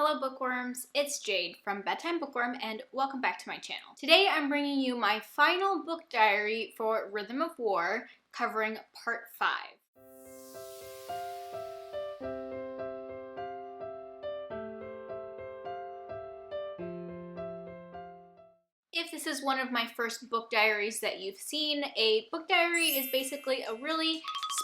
Hello bookworms, it's Jade from Bedtime Bookworm and welcome back to my channel. Today I'm bringing you my final book diary for Rhythm of War, covering part 5. If this is one of my first book diaries that you've seen, a book diary is basically a really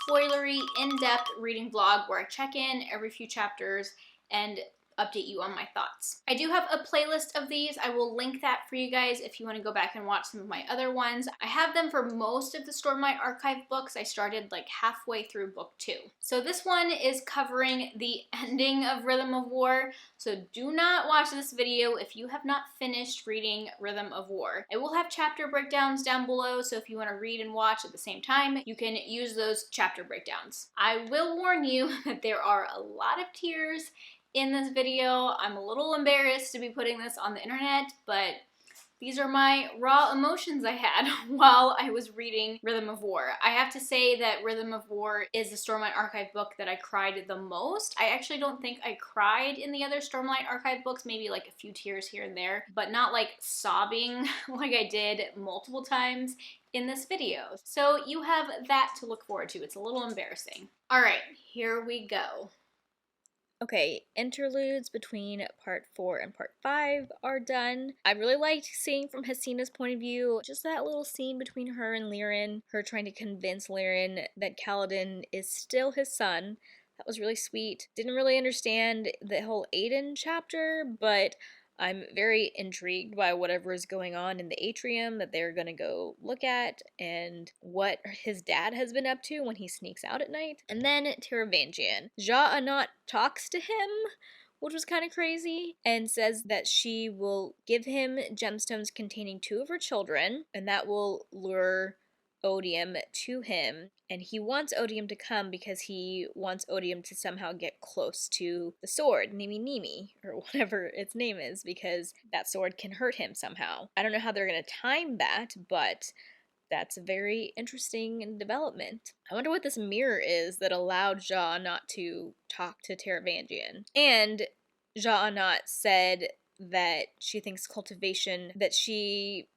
spoilery, in-depth reading vlog where I check in every few chapters and update you on my thoughts. I do have a playlist of these. I will link that for you guys if you want to go back and watch some of my other ones. I have them for most of the Stormlight Archive books. I started like halfway through book 2. So this one is covering the ending of Rhythm of War. So do not watch this video if you have not finished reading Rhythm of War. I will have chapter breakdowns down below, so if you want to read and watch at the same time, you can use those chapter breakdowns. I will warn you that there are a lot of tears in this video. I'm a little embarrassed to be putting this on the internet, but these are my raw emotions I had while I was reading Rhythm of War. I have to say that Rhythm of War is the Stormlight Archive book that I cried the most. I actually don't think I cried in the other Stormlight Archive books, maybe like a few tears here and there, but not like sobbing like I did multiple times in this video. So you have that to look forward to. It's a little embarrassing. All right, here we go. Okay, interludes between part 4 and part 5 are done. I really liked seeing from Hesina's point of view, just that little scene between her and Lirin, her trying to convince Lirin that Kaladin is still his son. That was really sweet. Didn't really understand the whole Aiden chapter, but I'm very intrigued by whatever is going on in the atrium that they're gonna go look at and what his dad has been up to when he sneaks out at night. And then Taravangian. Ja-Anat talks to him, which was kind of crazy, and says that she will give him gemstones containing 2 of her children, and that will lure Odium to him, and he wants Odium to come because he wants Odium to somehow get close to the sword, Nimi, or whatever its name is, because that sword can hurt him somehow. I don't know how they're going to time that, but that's a very interesting development. I wonder what this mirror is that allowed Ja not to talk to Taravangian. And Ja-Anat said that she thinks cultivation, that she,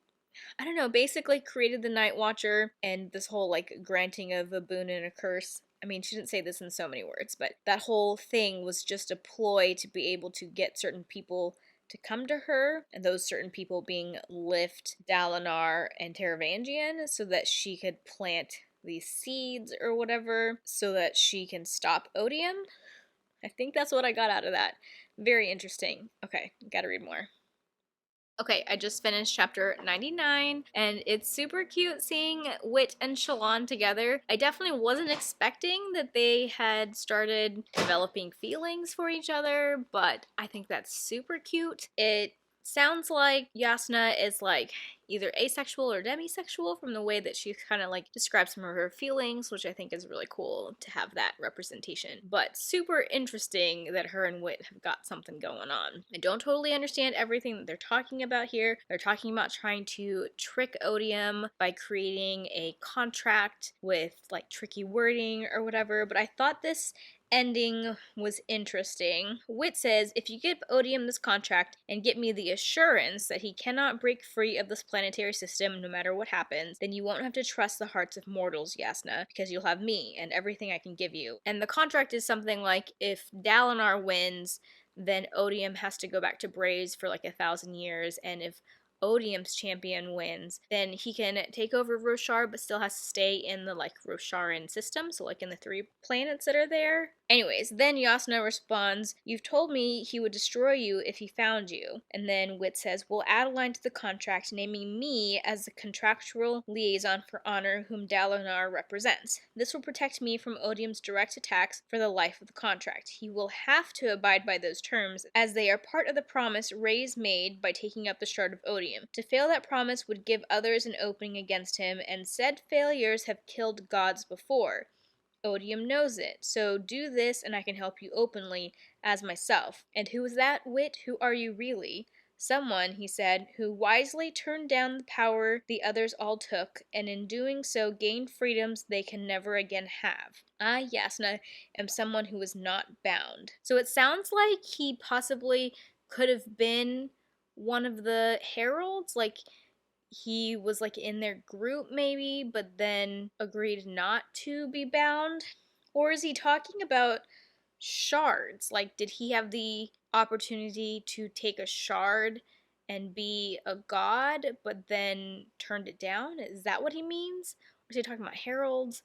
I don't know, basically created the Night Watcher and this whole like granting of a boon and a curse. I mean, she didn't say this in so many words, but that whole thing was just a ploy to be able to get certain people to come to her, and those certain people being Lift, Dalinar, and Taravangian, so that she could plant these seeds or whatever, so that she can stop Odium. I think that's what I got out of that. Very interesting. Okay, gotta read more. Okay, I just finished chapter 99, and it's super cute seeing Wit and Shallan together. I definitely wasn't expecting that they had started developing feelings for each other, but I think that's super cute. It sounds like Jasnah is like either asexual or demisexual from the way that she kind of like describes some of her feelings, which I think is really cool to have that representation. But super interesting that her and Wit have got something going on. I don't totally understand everything that they're talking about here. They're talking about trying to trick Odium by creating a contract with like tricky wording or whatever, but I thought this ending was interesting. Wit says, if you give Odium this contract and get me the assurance that he cannot break free of this planetary system no matter what happens, then you won't have to trust the hearts of mortals, Jasnah, because you'll have me and everything I can give you. And the contract is something like, if Dalinar wins, then Odium has to go back to Braze for like 1,000 years, and if Odium's champion wins, then he can take over Roshar but still has to stay in the like Rosharan system, so like in the 3 planets that are there. Anyways, then Jasnah responds, you've told me he would destroy you if he found you. And then Wit says, we'll add a line to the contract naming me as the contractual liaison for honor whom Dalinar represents. This will protect me from Odium's direct attacks for the life of the contract. He will have to abide by those terms as they are part of the promise Ray's made by taking up the Shard of Odium. To fail that promise would give others an opening against him, and said failures have killed gods before. Odium knows it, so do this and I can help you openly as myself. And who is that, Wit? Who are you really? Someone, he said, who wisely turned down the power the others all took, and in doing so gained freedoms they can never again have. Ah, Yasna am someone who is not bound. So it sounds like he possibly could have been one of the heralds, like he was like in their group maybe, but then agreed not to be bound. Or is he talking about shards? Like, did he have the opportunity to take a shard and be a god, but then turned it down? Is that what he means? Or is he talking about heralds?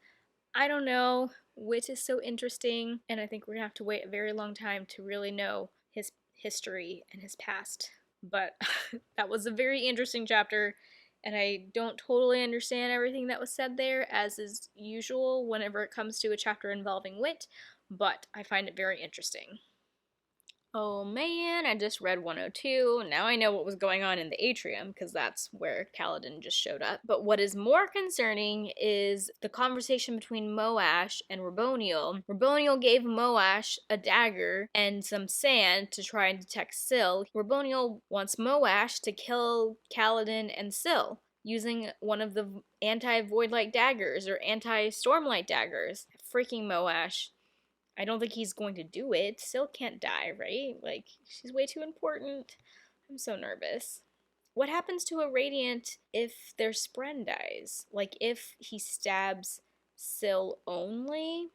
I don't know. Wit is so interesting, and I think we're gonna have to wait a very long time to really know his history and his past. But that was a very interesting chapter, and I don't totally understand everything that was said there, as is usual whenever it comes to a chapter involving wit, but I find it very interesting. Oh man, I just read 102. Now I know what was going on in the atrium, because that's where Kaladin just showed up. But what is more concerning is the conversation between Moash and Raboniel. Raboniel gave Moash a dagger and some sand to try and detect Syl. Raboniel wants Moash to kill Kaladin and Syl using one of the anti-void-light daggers or anti-stormlight daggers. Freaking Moash. I don't think he's going to do it. Syl can't die, right? Like, she's way too important. I'm so nervous. What happens to a Radiant if their Spren dies? Like, if he stabs Syl only?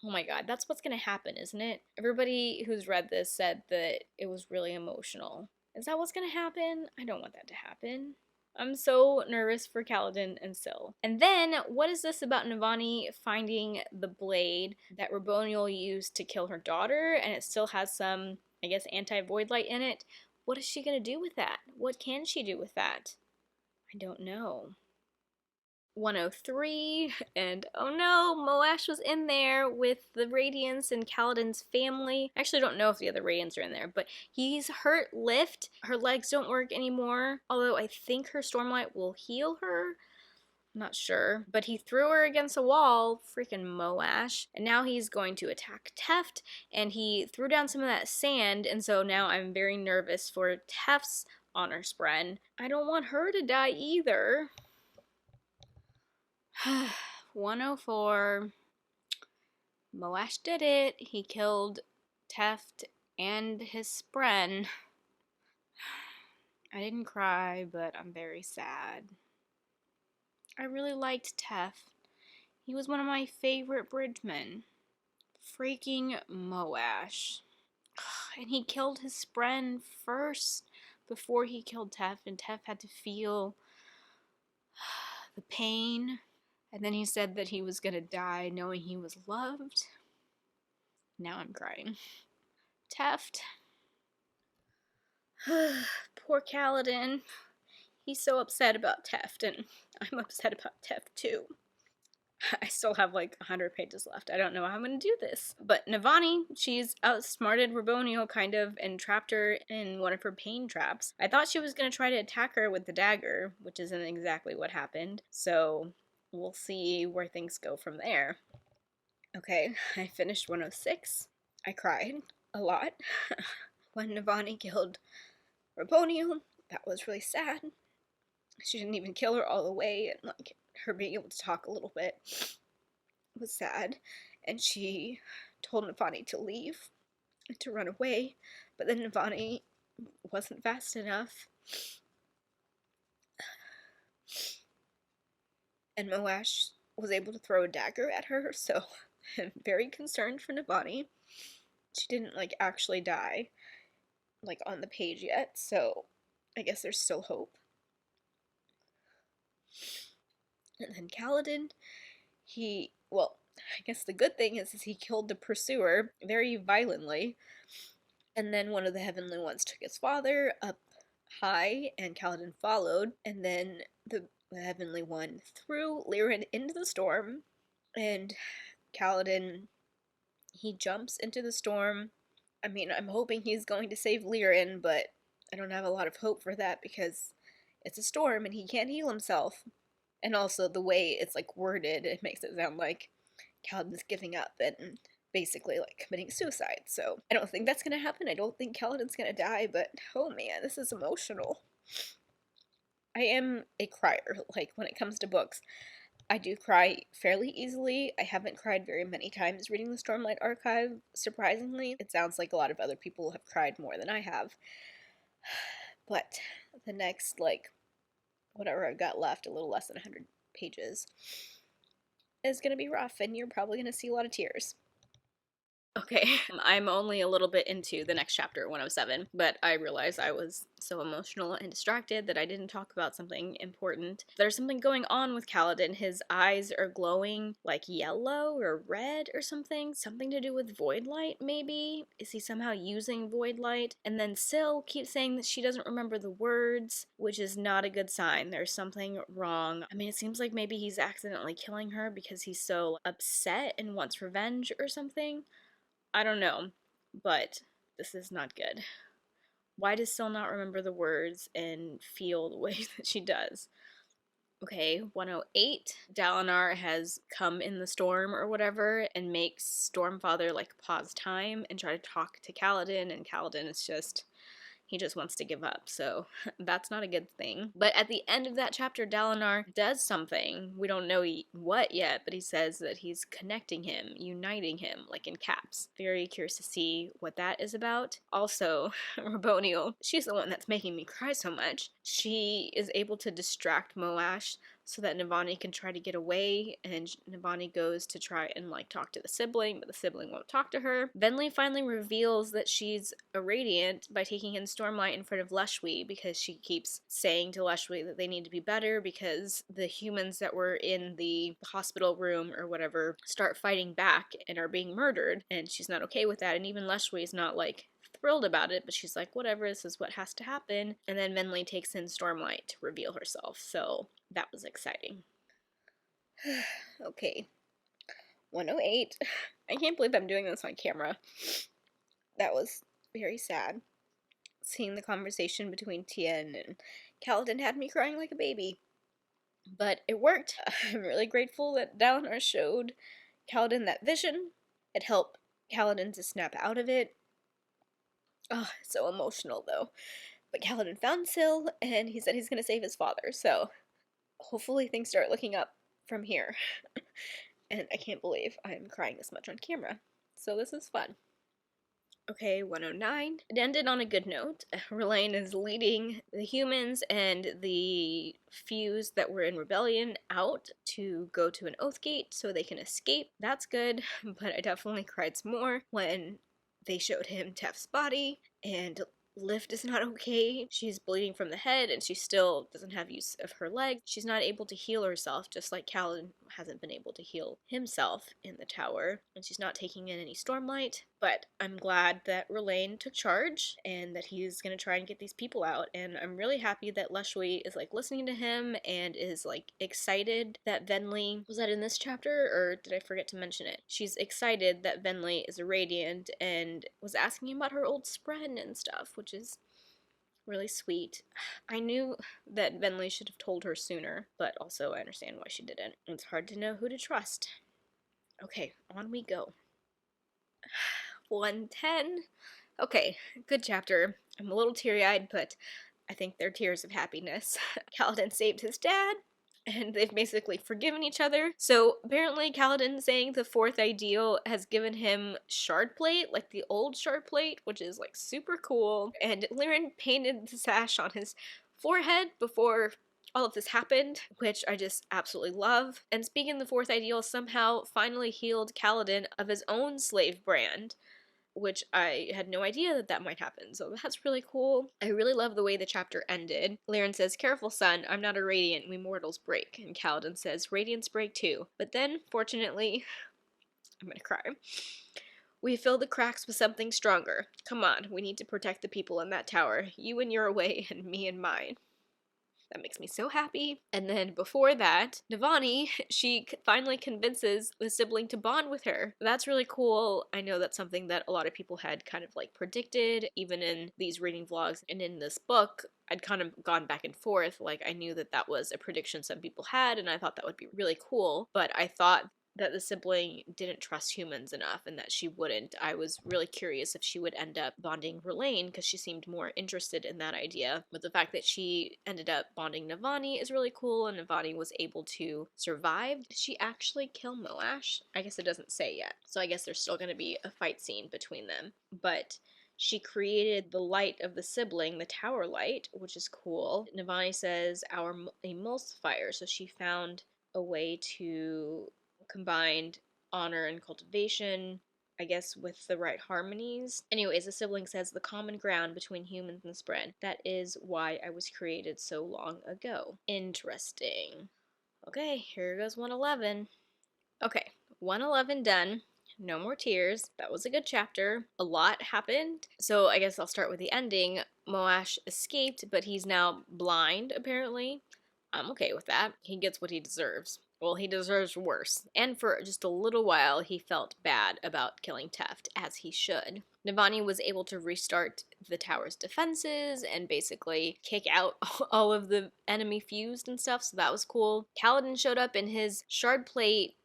Oh my god, that's what's gonna happen, isn't it? Everybody who's read this said that it was really emotional. Is that what's gonna happen? I don't want that to happen. I'm so nervous for Kaladin and Syl. And then, what is this about Navani finding the blade that Raboniel used to kill her daughter, and it still has some, I guess, anti-void light in it? What is she gonna do with that? What can she do with that? I don't know. 103, and oh no, Moash was in there with the Radiants and Kaladin's family. I actually don't know if the other Radiants are in there, but he's hurt Lift. Her legs don't work anymore, although I think her Stormlight will heal her. I'm not sure. But he threw her against a wall, freaking Moash, and now he's going to attack Teft, and he threw down some of that sand, and so now I'm very nervous for Teft's honor spren. I don't want her to die either. 104. Moash did it. He killed Teft and his spren. I didn't cry, but I'm very sad. I really liked Teft. He was one of my favorite bridgemen. Freaking Moash. And he killed his spren first before he killed Teft, and Teft had to feel the pain. And then he said that he was gonna die knowing he was loved. Now I'm crying. Teft. Poor Kaladin. He's so upset about Teft, and I'm upset about Teft too. I still have like 100 pages left. I don't know how I'm gonna do this. But Navani, she's outsmarted Raboniel kind of and trapped her in one of her pain traps. I thought she was gonna try to attack her with the dagger, which isn't exactly what happened. So we'll see where things go from there. Okay, I finished 106. I cried a lot when Navani killed Raboniel. That was really sad. She didn't even kill her all the way, and like her being able to talk a little bit was sad. And she told Navani to leave and to run away, but then Navani wasn't fast enough. And Moash was able to throw a dagger at her, so I'm very concerned for Navani. She didn't like actually die like on the page yet, so I guess there's still hope. And then Kaladin, I guess the good thing is he killed the pursuer very violently. And then one of the Heavenly Ones took his father up high, and Kaladin followed. And then the Heavenly One threw Lirin into the storm, and Kaladin, he jumps into the storm. I mean, I'm hoping he's going to save Lirin, but I don't have a lot of hope for that because it's a storm and he can't heal himself. And also the way it's like worded, it makes it sound like Kaladin's giving up, and basically like committing suicide. So I don't think that's gonna happen. I don't think Kaladin's gonna die, but oh man, this is emotional. I am a crier, like when it comes to books. I do cry fairly easily. I haven't cried very many times reading the Stormlight Archive, surprisingly. It sounds like a lot of other people have cried more than I have. But the next, like, whatever I've got left, a little less than 100 pages, is gonna be rough, and you're probably gonna see a lot of tears. Okay, I'm only a little bit into the next chapter, 107, but I realized I was so emotional and distracted that I didn't talk about something important. There's something going on with Kaladin. His eyes are glowing like yellow or red or something. Something to do with void light, maybe? Is he somehow using void light? And then Syl keeps saying that she doesn't remember the words, which is not a good sign. There's something wrong. I mean, it seems like maybe he's accidentally killing her because he's so upset and wants revenge or something. I don't know, but this is not good. Why does Syl not remember the words and feel the way that she does? Okay, 108. Dalinar has come in the storm or whatever and makes Stormfather like pause time and try to talk to Kaladin, and Kaladin is just, he just wants to give up, so that's not a good thing. But at the end of that chapter, Dalinar does something. We don't know what yet, but he says that he's connecting him, uniting him, like in caps. Very curious to see what that is about. Also, Raboniel, she's the one that's making me cry so much. She is able to distract Moash so that Navani can try to get away, and Navani goes to try and like talk to the sibling, but the sibling won't talk to her. Venli finally reveals that she's a Radiant by taking in Stormlight in front of Leshwi, because she keeps saying to Leshwi that they need to be better because the humans that were in the hospital room or whatever start fighting back and are being murdered, and she's not okay with that, and even Leshwi is not like thrilled about it, but she's like, whatever, this is what has to happen. And then Venli takes in Stormlight to reveal herself, so that was exciting. Okay, 108. I can't believe I'm doing this on camera. That was very sad. Seeing the conversation between Tien and Kaladin had me crying like a baby. But it worked. I'm really grateful that Dalinar showed Kaladin that vision. It helped Kaladin to snap out of it. Oh, so emotional though. But Kaladin found Syl, and he said he's gonna save his father, so hopefully things start looking up from here. And I can't believe I'm crying this much on camera. So this is fun. Okay, 109. It ended on a good note. R'lyeh is leading the humans and the few that were in rebellion out to go to an oath gate so they can escape. That's good, but I definitely cried some more when they showed him Tef's body, and Lift is not okay. She's bleeding from the head, and she still doesn't have use of her legs. She's not able to heal herself, just like Kaladin hasn't been able to heal himself in the tower. And she's not taking in any stormlight. But I'm glad that R'lyeh took charge, and that he's gonna try and get these people out. And I'm really happy that Leshwi is like listening to him and is like excited that Venli, was that in this chapter or did I forget to mention it? She's excited that Venli is a Radiant and was asking him about her old Spren and stuff, which is really sweet. I knew that Venli should have told her sooner, but also I understand why she didn't. It's hard to know who to trust. Okay, on we go. 110. Okay, good chapter. I'm a little teary-eyed, but I think they're tears of happiness. Kaladin saved his dad, and they've basically forgiven each other. So apparently Kaladin saying the fourth ideal has given him shard plate, like the old shard plate, which is like super cool. And Liren painted the sash on his forehead before all of this happened, which I just absolutely love. And speaking of the fourth ideal, somehow finally healed Kaladin of his own slave brand, which I had no idea that that might happen, so that's really cool. I really love the way the chapter ended. Liren says, "Careful, son, I'm not a Radiant, we mortals break." And Kaladin says, "Radiants break too." But then, fortunately, I'm gonna cry. "We fill the cracks with something stronger. Come on, we need to protect the people in that tower. You in your way, and me in mine." That makes me so happy. And then before that, Navani, she finally convinces the sibling to bond with her. That's really cool. I know that's something that a lot of people had kind of like predicted, even in these reading vlogs and in this book. I'd kind of gone back and forth. Like, I knew that that was a prediction some people had, and I thought that would be really cool. But I thought that the sibling didn't trust humans enough and that she wouldn't. I was really curious if she would end up bonding Verlaine because she seemed more interested in that idea. But the fact that she ended up bonding Navani is really cool, and Navani was able to survive. Did she actually kill Moash? I guess it doesn't say yet. So I guess there's still going to be a fight scene between them. But she created the light of the sibling, the tower light, which is cool. Navani says our emulsifier, so she found a way to combine honor and cultivation, I guess, with the right harmonies. Anyways, the sibling says the common ground between humans and the Scribd. That is why I was created so long ago. Interesting. Okay, here goes 111. Okay, 111 done. No more tears. That was a good chapter. A lot happened. So I guess I'll start with the ending. Moash escaped, but he's now blind, apparently. I'm okay with that. He gets what he deserves. Well, he deserves worse. And for just a little while, he felt bad about killing Teft, as he should. Navani was able to restart the tower's defenses and basically kick out all of the enemy fused and stuff, so that was cool. Kaladin showed up in his shard plate.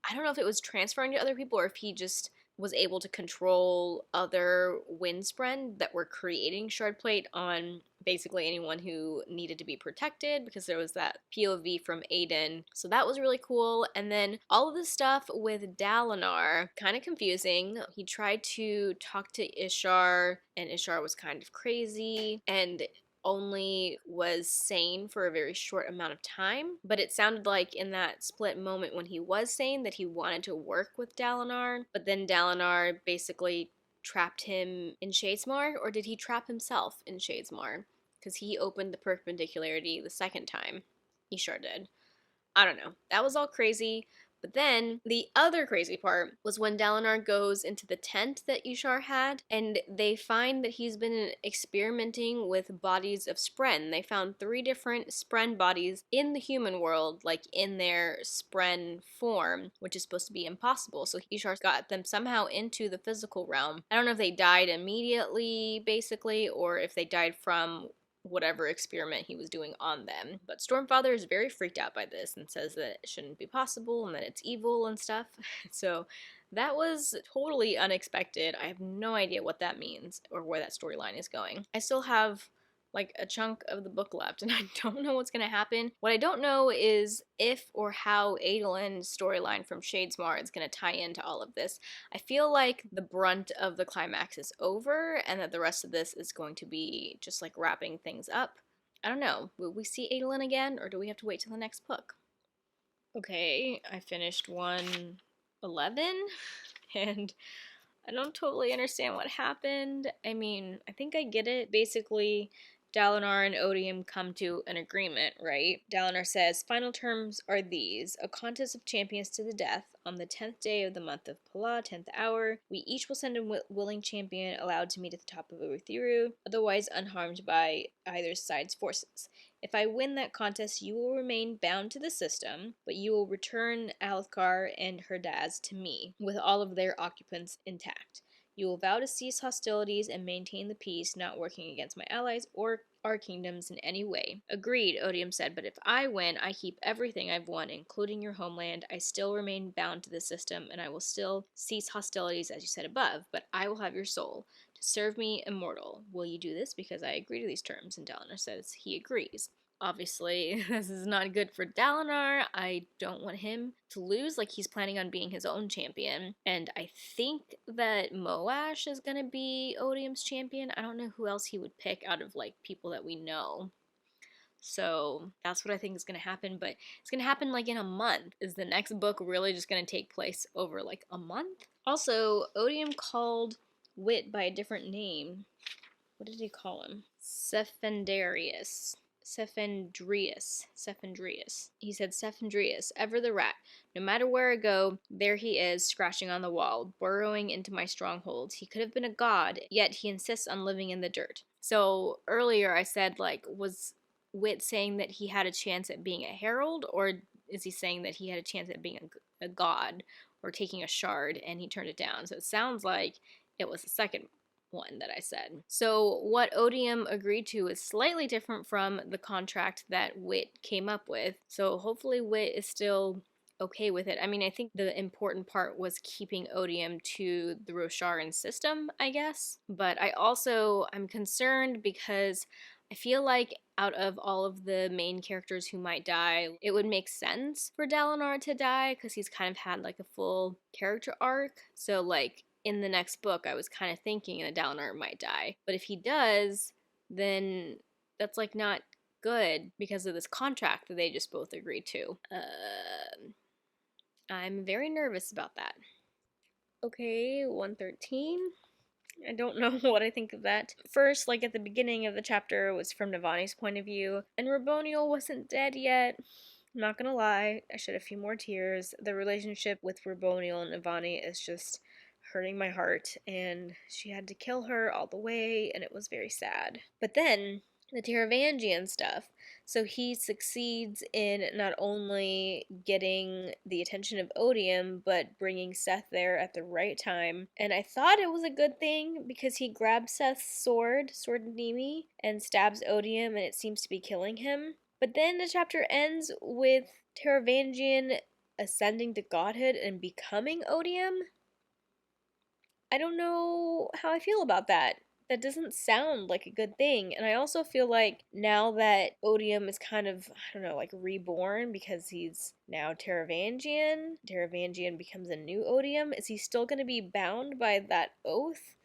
I don't know if it was transferring to other people or if he just was able to control other Windspren that were creating Shardplate on basically anyone who needed to be protected, because there was that POV from Aiden. So that was really cool. And then all of the stuff with Dalinar, kind of confusing. He tried to talk to Ishar, and Ishar was kind of crazy and only was sane for a very short amount of time, but it sounded like in that split moment when he was sane that he wanted to work with Dalinar, but then Dalinar basically trapped him in Shadesmar, or did he trap himself in Shadesmar? Because he opened the perpendicularity the second time. He sure did. I don't know. That was all crazy. But then the other crazy part was when Dalinar goes into the tent that Ishar had, and they find that he's been experimenting with bodies of Spren. They found 3 different Spren bodies in the human world, like in their Spren form, which is supposed to be impossible. So Ishar got them somehow into the physical realm. I don't know if they died immediately, basically, or if they died from whatever experiment he was doing on them. But Stormfather is very freaked out by this and says that it shouldn't be possible and that it's evil and stuff. So that was totally unexpected. I have no idea what that means or where that storyline is going. I still have like a chunk of the book left and I don't know what's going to happen. What I don't know is if or how Adelin's storyline from Shadesmar is going to tie into all of this. I feel like the brunt of the climax is over and that the rest of this is going to be just like wrapping things up. I don't know. Will we see Adelin again or do we have to wait till the next book? Okay, I finished 111 and I don't totally understand what happened. I mean, I think I get it. Basically, Dalinar and Odium come to an agreement, right? Dalinar says, final terms are these. A contest of champions to the death. On the 10th day of the month of Pala, 10th hour, we each will send a willing champion allowed to meet at the top of Urithiru, otherwise unharmed by either side's forces. If I win that contest, you will remain bound to the system, but you will return Alethkar and Herdaz to me, with all of their occupants intact. You will vow to cease hostilities and maintain the peace, not working against my allies or our kingdoms in any way. Agreed, Odium said, but if I win, I keep everything I've won, including your homeland. I still remain bound to the system, and I will still cease hostilities as you said above, but I will have your soul. To serve me immortal. Will you do this? Because I agree to these terms. And Dalinar says he agrees. Obviously, this is not good for Dalinar. I don't want him to lose, like he's planning on being his own champion. And I think that Moash is gonna be Odium's champion. I don't know who else he would pick out of like people that we know. So that's what I think is gonna happen, but it's gonna happen like in a month. Is the next book really just gonna take place over like a month? Also, Odium called Wit by a different name. What did he call him? Cephindrius. He said Cephindrius, ever the rat. No matter where I go, there he is, scratching on the wall, burrowing into my strongholds. He could have been a god, yet he insists on living in the dirt. So earlier I said, like, was Wit saying that he had a chance at being a herald, or is he saying that he had a chance at being a god or taking a shard and he turned it down? So it sounds like it was the second one that I said. So what Odium agreed to is slightly different from the contract that Wit came up with. So hopefully Wit is still okay with it. I mean, I think the important part was keeping odium to the Rosharan system, I guess. But I'm concerned because I feel like out of all of the main characters who might die, it would make sense for Dalinar to die because he's kind of had like a full character arc. So like in the next book, I was kind of thinking that Dalinar might die. But if he does, then that's like not good because of this contract that they just both agreed to. I'm very nervous about that. Okay, 113. I don't know what I think of that. First, like at the beginning of the chapter, it was from Navani's point of view, and Raboniel wasn't dead yet. I'm not gonna lie, I shed a few more tears. The relationship with Raboniel and Navani is just hurting my heart, and she had to kill her all the way, and it was very sad. But then, the Taravangian stuff. So he succeeds in not only getting the attention of Odium, but bringing Seth there at the right time. And I thought it was a good thing because he grabs Seth's sword Nimi, and stabs Odium, and it seems to be killing him. But then the chapter ends with Taravangian ascending to godhood and becoming Odium. I don't know how I feel about that. That doesn't sound like a good thing. And I also feel like now that Odium is kind of, I don't know, like reborn because he's now Taravangian, Taravangian becomes a new Odium. Is he still going to be bound by that oath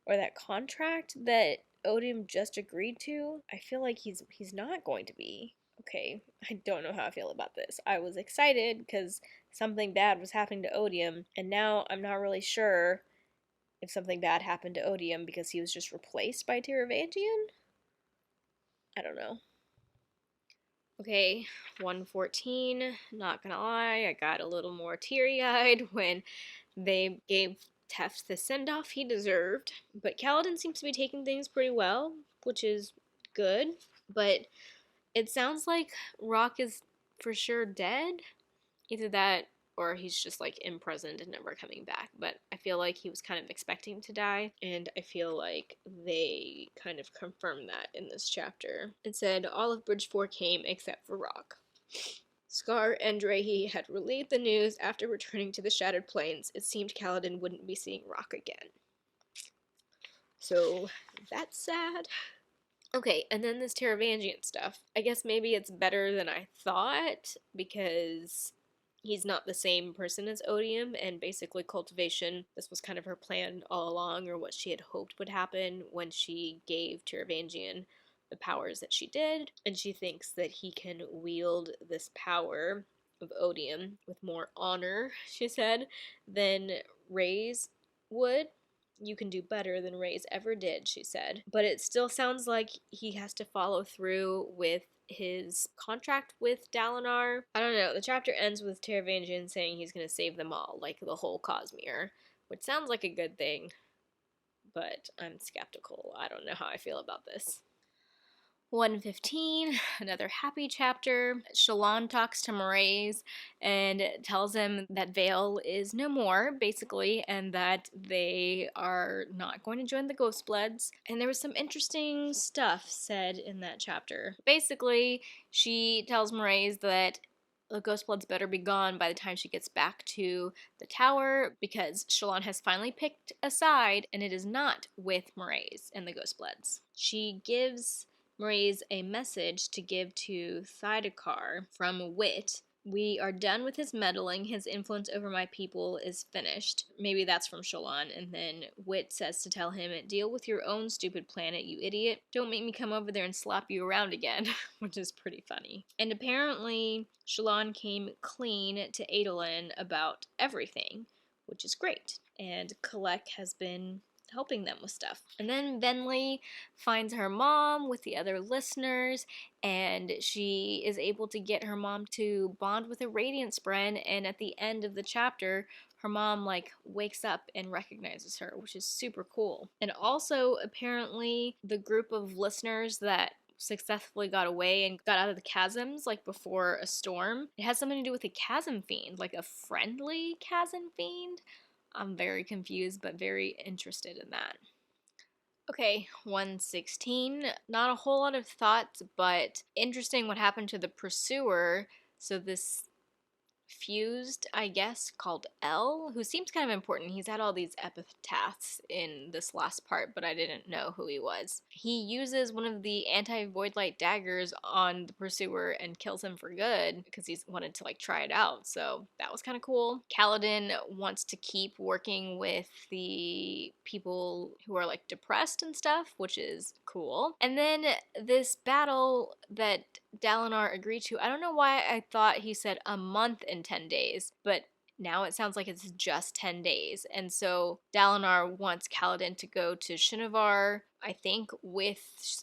or that contract that Odium just agreed to? I feel like he's not going to be. Okay, I don't know how I feel about this. I was excited because something bad was happening to Odium, and now I'm not really sure if something bad happened to Odium because he was just replaced by Taravangian? I don't know. Okay, 114. Not gonna lie, I got a little more teary eyed when they gave Teft the send off he deserved. But Kaladin seems to be taking things pretty well, which is good. But it sounds like Rock is for sure dead. Either that or he's just like imprisoned and never coming back. But I feel like he was kind of expecting to die, and I feel like they kind of confirmed that in this chapter. It said all of Bridge 4 came except for Rock. Scar and Drehy had relayed the news after returning to the Shattered Plains. It seemed Kaladin wouldn't be seeing Rock again. So that's sad. Okay, and then this Taravangian stuff. I guess maybe it's better than I thought because he's not the same person as Odium, and basically cultivation, this was kind of her plan all along, or what she had hoped would happen when she gave Taravangian the powers that she did, and she thinks that he can wield this power of Odium with more honor, she said, than Ray's would. You can do better than Ray's ever did, she said. But it still sounds like he has to follow through with his contract with Dalinar. I don't know. The chapter ends with Taravangian saying he's going to save them all, like the whole Cosmere, which sounds like a good thing, but I'm skeptical. I don't know how I feel about this. 115, another happy chapter. Shallan talks to Mraize and tells him that Vale is no more, basically, and that they are not going to join the Ghostbloods. And there was some interesting stuff said in that chapter. Basically, she tells Mraize that the Ghostbloods better be gone by the time she gets back to the tower because Shallan has finally picked a side, and it is not with Mraize and the Ghostbloods. She gives Mraize a message to give to Thydakar from Wit. We are done with his meddling. His influence over my people is finished. Maybe that's from Shallan. And then Wit says to tell him, deal with your own stupid planet, you idiot. Don't make me come over there and slap you around again, which is pretty funny. And apparently, Shallan came clean to Adolin about everything, which is great. And Kalek has been helping them with stuff. And then Venli finds her mom with the other listeners, and she is able to get her mom to bond with a Radiance friend, and at the end of the chapter, her mom wakes up and recognizes her, which is super cool. And also, apparently, the group of listeners that successfully got away and got out of the chasms before a storm, it has something to do with a chasm fiend, like a friendly chasm fiend. I'm very confused, but very interested in that. Okay, 116. Not a whole lot of thoughts, but interesting what happened to the pursuer. So this fused, I guess, called L, who seems kind of important. He's had all these epitaphs in this last part, but I didn't know who he was. He uses one of the anti-void light daggers on the pursuer and kills him for good because he's wanted to like try it out. So that was kind of cool. Kaladin wants to keep working with the people who are like depressed and stuff, which is cool. And then this battle that Dalinar agreed to, I don't know why I thought he said a month in 10 days, but now it sounds like it's just 10 days. And so Dalinar wants Kaladin to go to Shinovar, I think, with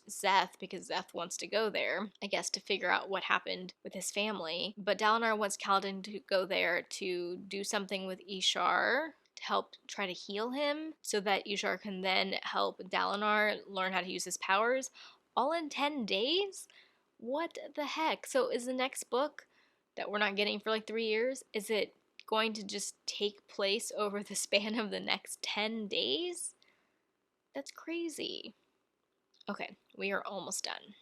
Szeth, because Szeth wants to go there, I guess, to figure out what happened with his family. But Dalinar wants Kaladin to go there to do something with Ishar, to help try to heal him, so that Ishar can then help Dalinar learn how to use his powers, all in 10 days? What the heck? So is the next book that we're not getting for like 3 years, is it going to just take place over the span of the next 10 days? That's crazy. Okay, we are almost done.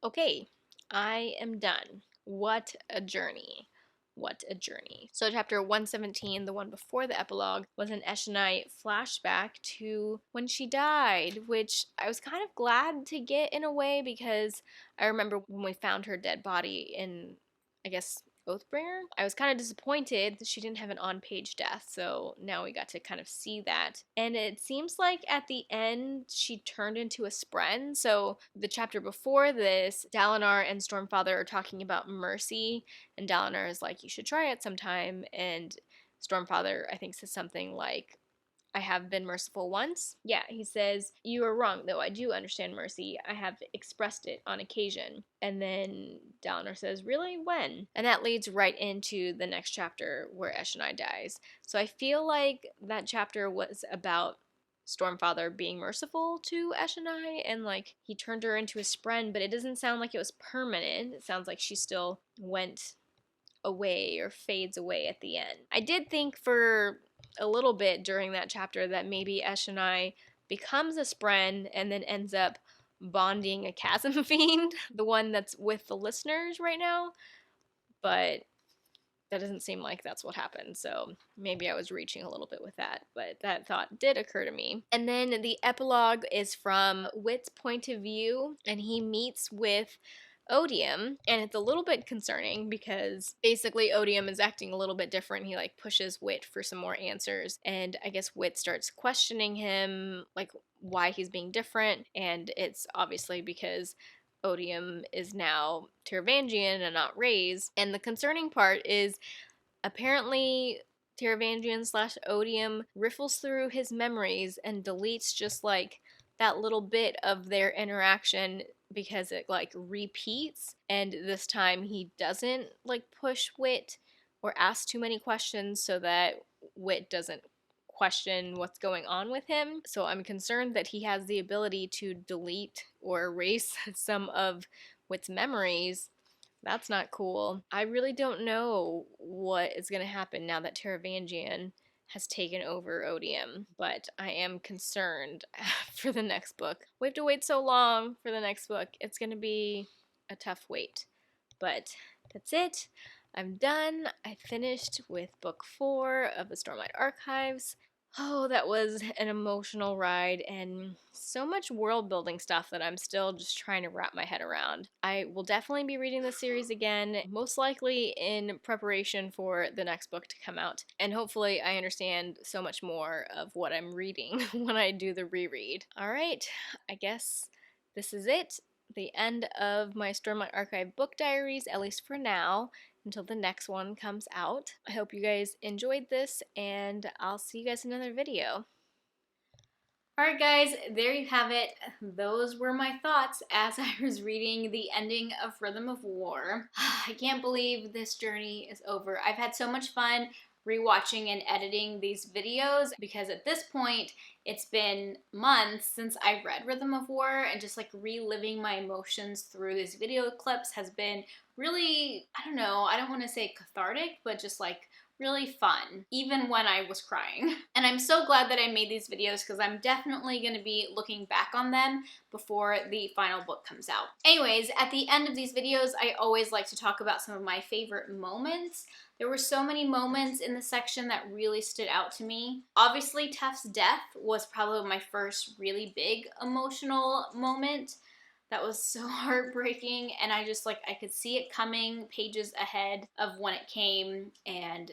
Okay, I am done. What a journey. What a journey. So chapter 117, the one before the epilogue, was an Eshonai flashback to when she died, which I was kind of glad to get in a way because I remember when we found her dead body in, I guess, Oathbringer. I was kind of disappointed that she didn't have an on-page death, so now we got to kind of see that. And it seems like at the end she turned into a Spren. So the chapter before this, Dalinar and Stormfather are talking about mercy, and Dalinar is like, you should try it sometime, and Stormfather, I think, says something like, I have been merciful once. Yeah, he says, you are wrong, though I do understand mercy. I have expressed it on occasion. And then Dalinar says, really? When? And that leads right into the next chapter where Eshonai dies. So I feel like that chapter was about Stormfather being merciful to Eshonai, and like he turned her into a Spren, but it doesn't sound like it was permanent. It sounds like she still went away or fades away at the end. I did think for a little bit during that chapter that maybe Eshonai becomes a Spren and then ends up bonding a chasm fiend, the one that's with the listeners right now, but that doesn't seem like that's what happened, so maybe I was reaching a little bit with that, but that thought did occur to me. And then the epilogue is from Wit's point of view, and he meets with Odium, and it's a little bit concerning because basically Odium is acting a little bit different. He like pushes Wit for some more answers, and I guess Wit starts questioning him, like why he's being different, and it's obviously because Odium is now Taravangian and not Ray's. And the concerning part is apparently Taravangian slash Odium riffles through his memories and deletes just like that little bit of their interaction because it like repeats, and this time he doesn't like push Wit or ask too many questions so that Wit doesn't question what's going on with him. So I'm concerned that he has the ability to delete or erase some of Wit's memories. That's not cool. I really don't know what is going to happen now that Taravangian has taken over Odium, but I am concerned for the next book. We have to wait so long for the next book. It's going to be a tough wait, but that's it. I'm done. I finished with book 4 of the Stormlight Archives. Oh, that was an emotional ride and so much world building stuff that I'm still just trying to wrap my head around. I will definitely be reading this series again, most likely in preparation for the next book to come out. And hopefully I understand so much more of what I'm reading when I do the reread. Alright, I guess this is it. The end of my Stormlight Archive book diaries, at least for now, until the next one comes out. I hope you guys enjoyed this, and I'll see you guys in another video. Alright guys, there you have it. Those were my thoughts as I was reading the ending of Rhythm of War. I can't believe this journey is over. I've had so much fun rewatching and editing these videos because at this point it's been months since I read Rhythm of War, and just like reliving my emotions through these video clips has been really, I don't know, I don't want to say cathartic, but just like really fun, even when I was crying. And I'm so glad that I made these videos because I'm definitely going to be looking back on them before the final book comes out. Anyways, at the end of these videos, I always like to talk about some of my favorite moments. There were so many moments in the section that really stood out to me. Obviously, Tef's death was probably my first really big emotional moment. That was so heartbreaking, and I just I could see it coming pages ahead of when it came, and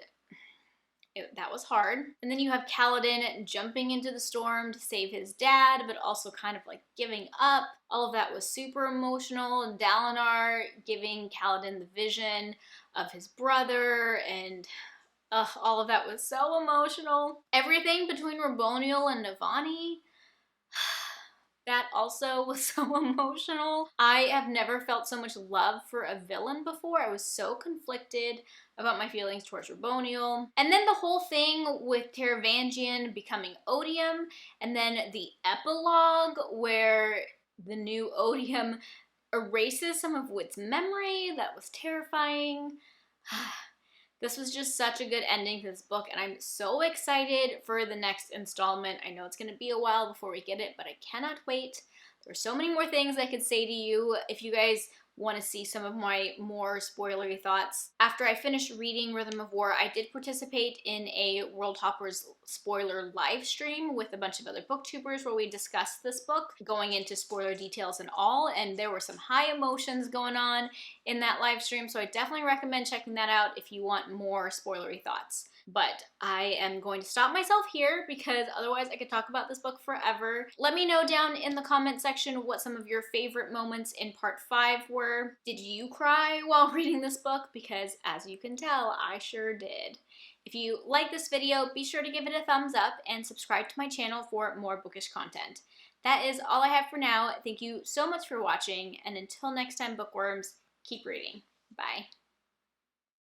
that was hard. And then you have Kaladin jumping into the storm to save his dad, but also kind of giving up. All of that was super emotional. Dalinar giving Kaladin the vision of his brother, and all of that was so emotional. Everything between Raboniel and Navani, that also was so emotional. I have never felt so much love for a villain before. I was so conflicted about my feelings towards Raboniel. And then the whole thing with Taravangian becoming Odium, and then the epilogue where the new Odium erases some of Wit's memory. That was terrifying. This was just such a good ending to this book, and I'm so excited for the next installment. I know it's going to be a while before we get it, but I cannot wait. There's so many more things I could say to you if you guys want to see some of my more spoilery thoughts. After I finished reading Rhythm of War, I did participate in a World Hoppers spoiler live stream with a bunch of other booktubers where we discussed this book, going into spoiler details and all, and there were some high emotions going on in that live stream, so I definitely recommend checking that out if you want more spoilery thoughts. But I am going to stop myself here because otherwise I could talk about this book forever. Let me know down in the comment section what some of your favorite moments in part 5 were. Did you cry while reading this book? Because as you can tell, I sure did. If you like this video, be sure to give it a thumbs up and subscribe to my channel for more bookish content. That is all I have for now. Thank you so much for watching, and until next time, bookworms, keep reading. Bye.